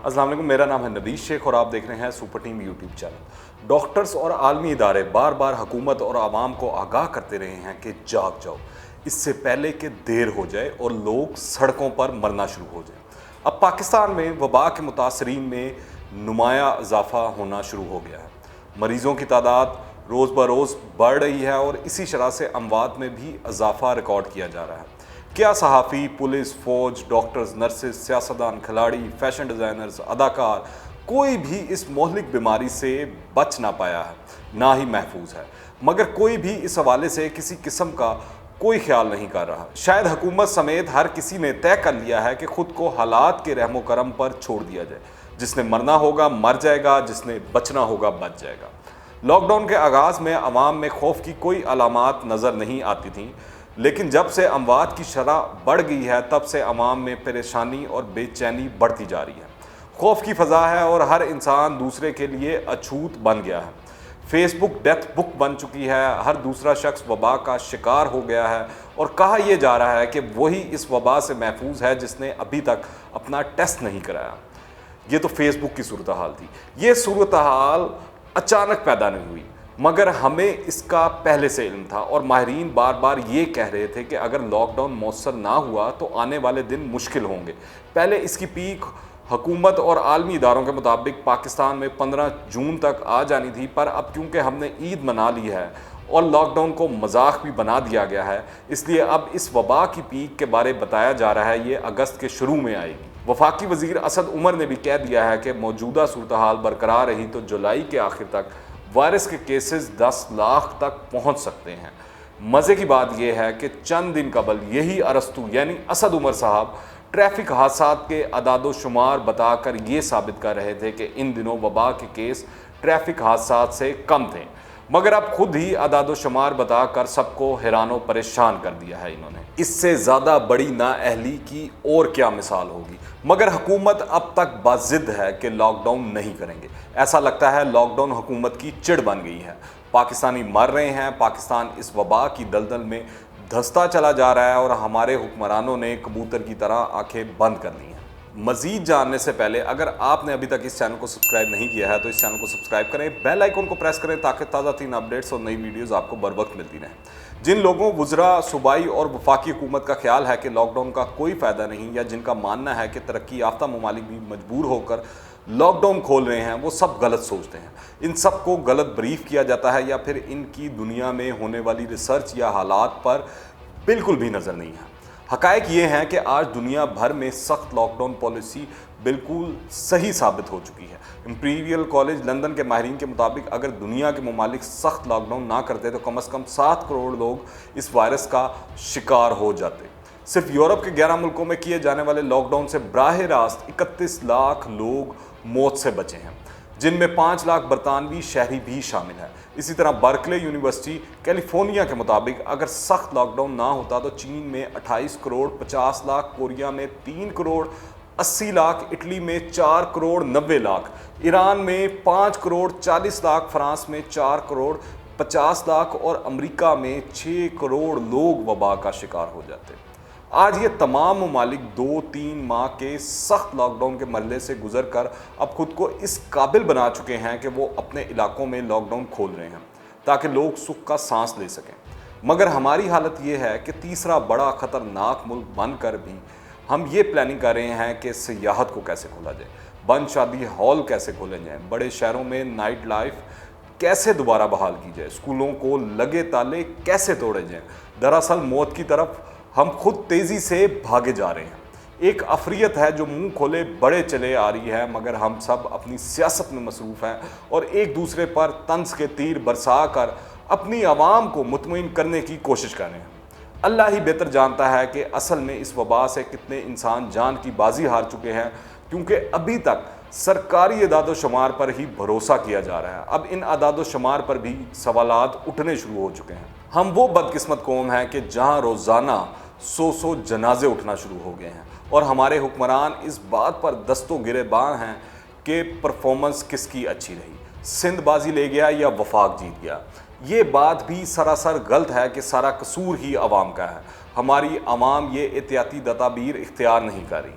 السلام علیکم، میرا نام ہے نبیش شیخ اور آپ دیکھ رہے ہیں super team YouTube channel. Doctors اور عالمی ادارے بار بار حکومت اور عوام کو آگاہ کرتے رہے ہیں کہ جاگ جاؤ، اس سے پہلے کہ دیر ہو جائے اور لوگ سڑکوں پر مرنا شروع ہو جائیں۔ اب پاکستان میں وبا کے متاثرین میں نمایاں اضافہ ہونا شروع ہو گیا ہے۔ مریضوں کی تعداد روز بروز بڑھ رہی ہے اور اسی شرح سے اموات میں بھی اضافہ ریکارڈ کیا جا رہا ہے۔ کیا صحافی، پولیس، فوج، ڈاکٹرز، نرسز، سیاستدان، کھلاڑی، فیشن ڈیزائنرز، اداکار کوئی بھی اس مہلک بیماری سے بچ نہ پایا ہے، نہ ہی محفوظ ہے، مگر کوئی بھی اس حوالے سے کسی قسم کا کوئی خیال نہیں کر رہا۔ شاید حکومت سمیت ہر کسی نے طے کر لیا ہے کہ خود کو حالات کے رحم و کرم پر چھوڑ دیا جائے۔ جس نے مرنا ہوگا مر جائے گا، جس نے بچنا ہوگا بچ جائے گا۔ لاک ڈاؤن کے آغاز میں عوام میں خوف کی کوئی علامات نظر نہیں آتی تھیں، لیکن جب سے اموات کی شرح بڑھ گئی ہے تب سے عوام میں پریشانی اور بے چینی بڑھتی جا رہی ہے۔ خوف کی فضا ہے اور ہر انسان دوسرے کے لیے اچھوت بن گیا ہے۔ فیس بک ڈیتھ بک بن چکی ہے، ہر دوسرا شخص وبا کا شکار ہو گیا ہے اور کہا یہ جا رہا ہے کہ وہی اس وبا سے محفوظ ہے جس نے ابھی تک اپنا ٹیسٹ نہیں کرایا۔ یہ تو فیس بک کی صورتحال تھی۔ یہ صورتحال اچانک پیدا نہیں ہوئی، مگر ہمیں اس کا پہلے سے علم تھا اور ماہرین بار بار یہ کہہ رہے تھے کہ اگر لاک ڈاؤن مؤثر نہ ہوا تو آنے والے دن مشکل ہوں گے۔ پہلے اس کی پیک حکومت اور عالمی اداروں کے مطابق پاکستان میں 15 جون تک آ جانی تھی، پر اب کیونکہ ہم نے عید منا لی ہے اور لاک ڈاؤن کو مذاق بھی بنا دیا گیا ہے، اس لیے اب اس وبا کی پیک کے بارے بتایا جا رہا ہے یہ اگست کے شروع میں آئے گی۔ وفاقی وزیر اسد عمر نے بھی کہہ دیا ہے کہ موجودہ صورتحال برقرار رہی تو جولائی کے آخر تک وائرس کے کیسز 10 لاکھ تک پہنچ سکتے ہیں۔ مزے کی بات یہ ہے کہ چند دن قبل یہی ارسطو یعنی اسد عمر صاحب ٹریفک حادثات کے اعداد و شمار بتا کر یہ ثابت کر رہے تھے کہ ان دنوں وبا کے کیس ٹریفک حادثات سے کم تھے، مگر اب خود ہی اعداد و شمار بتا کر سب کو حیران و پریشان کر دیا ہے انہوں نے۔ اس سے زیادہ بڑی نااہلی کی اور کیا مثال ہوگی، مگر حکومت اب تک باضد ہے کہ لاک ڈاؤن نہیں کریں گے۔ ایسا لگتا ہے لاک ڈاؤن حکومت کی چڑ بن گئی ہے۔ پاکستانی مر رہے ہیں، پاکستان اس وبا کی دلدل میں دھنستا چلا جا رہا ہے اور ہمارے حکمرانوں نے کبوتر کی طرح آنکھیں بند کر لی ہیں۔ مزید جاننے سے پہلے اگر آپ نے ابھی تک اس چینل کو سبسکرائب نہیں کیا ہے تو اس چینل کو سبسکرائب کریں، بیل آئیکن کو پریس کریں تاکہ تازہ ترین اپڈیٹس اور نئی ویڈیوز آپ کو بر وقت ملتی رہیں۔ جن لوگوں وزراء، صوبائی اور وفاقی حکومت کا خیال ہے کہ لاک ڈاؤن کا کوئی فائدہ نہیں، یا جن کا ماننا ہے کہ ترقی یافتہ ممالک بھی مجبور ہو کر لاک ڈاؤن کھول رہے ہیں، وہ سب غلط سوچتے ہیں۔ ان سب کو غلط بریف کیا جاتا ہے یا پھر ان کی دنیا میں ہونے والی ریسرچ یا حالات پر بالکل بھی نظر نہیں ہے۔ حقائق یہ ہیں کہ آج دنیا بھر میں سخت لاک ڈاؤن پالیسی بالکل صحیح ثابت ہو چکی ہے۔ امپیریل کالج لندن کے ماہرین کے مطابق اگر دنیا کے ممالک سخت لاک ڈاؤن نہ کرتے تو کم از کم 7 کروڑ لوگ اس وائرس کا شکار ہو جاتے۔ صرف یورپ کے 11 ملکوں میں کیے جانے والے لاک ڈاؤن سے براہ راست 31 لاکھ لوگ موت سے بچے ہیں، جن میں 5 لاکھ برطانوی شہری بھی شامل ہیں۔ اسی طرح برکلے یونیورسٹی کیلیفورنیا کے مطابق اگر سخت لاک ڈاؤن نہ ہوتا تو چین میں 28 کروڑ 50 لاکھ، کوریا میں 3 کروڑ 80 لاکھ، اٹلی میں 4 کروڑ 90 لاکھ، ایران میں 5 کروڑ 40 لاکھ، فرانس میں 4 کروڑ 50 لاکھ اور امریکہ میں 6 کروڑ لوگ وبا کا شکار ہو جاتے۔ آج یہ تمام ممالک 2-3 ماہ کے سخت لاک ڈاؤن کے مرحلے سے گزر کر اب خود کو اس قابل بنا چکے ہیں کہ وہ اپنے علاقوں میں لاک ڈاؤن کھول رہے ہیں تاکہ لوگ سکھ کا سانس لے سکیں، مگر ہماری حالت یہ ہے کہ تیسرا بڑا خطرناک ملک بن کر بھی ہم یہ پلاننگ کر رہے ہیں کہ سیاحت کو کیسے کھولا جائے، بند شادی ہال کیسے کھولے جائیں، بڑے شہروں میں نائٹ لائف کیسے دوبارہ بحال کی جائے، اسکولوں کو لگے تالے کیسے توڑے جائیں۔ دراصل موت کی طرف ہم خود تیزی سے بھاگے جا رہے ہیں۔ ایک افریت ہے جو منہ کھولے بڑے چلے آ رہی ہے، مگر ہم سب اپنی سیاست میں مصروف ہیں اور ایک دوسرے پر طنز کے تیر برسا کر اپنی عوام کو مطمئن کرنے کی کوشش کر رہے ہیں۔ اللہ ہی بہتر جانتا ہے کہ اصل میں اس وبا سے کتنے انسان جان کی بازی ہار چکے ہیں، کیونکہ ابھی تک سرکاری اعداد و شمار پر ہی بھروسہ کیا جا رہا ہے۔ اب ان اعداد و شمار پر بھی سوالات اٹھنے شروع ہو چکے ہیں۔ ہم وہ بدقسمت قوم ہیں کہ جہاں روزانہ 100 جنازے اٹھنا شروع ہو گئے ہیں اور ہمارے حکمران اس بات پر دست و گریباں ہیں کہ پرفارمنس کس کی اچھی رہی، سندھ بازی لے گیا یا وفاق جیت گیا۔ یہ بات بھی سراسر غلط ہے کہ سارا قصور ہی عوام کا ہے۔ ہماری عوام یہ احتیاطی تدابیر اختیار نہیں کر رہی۔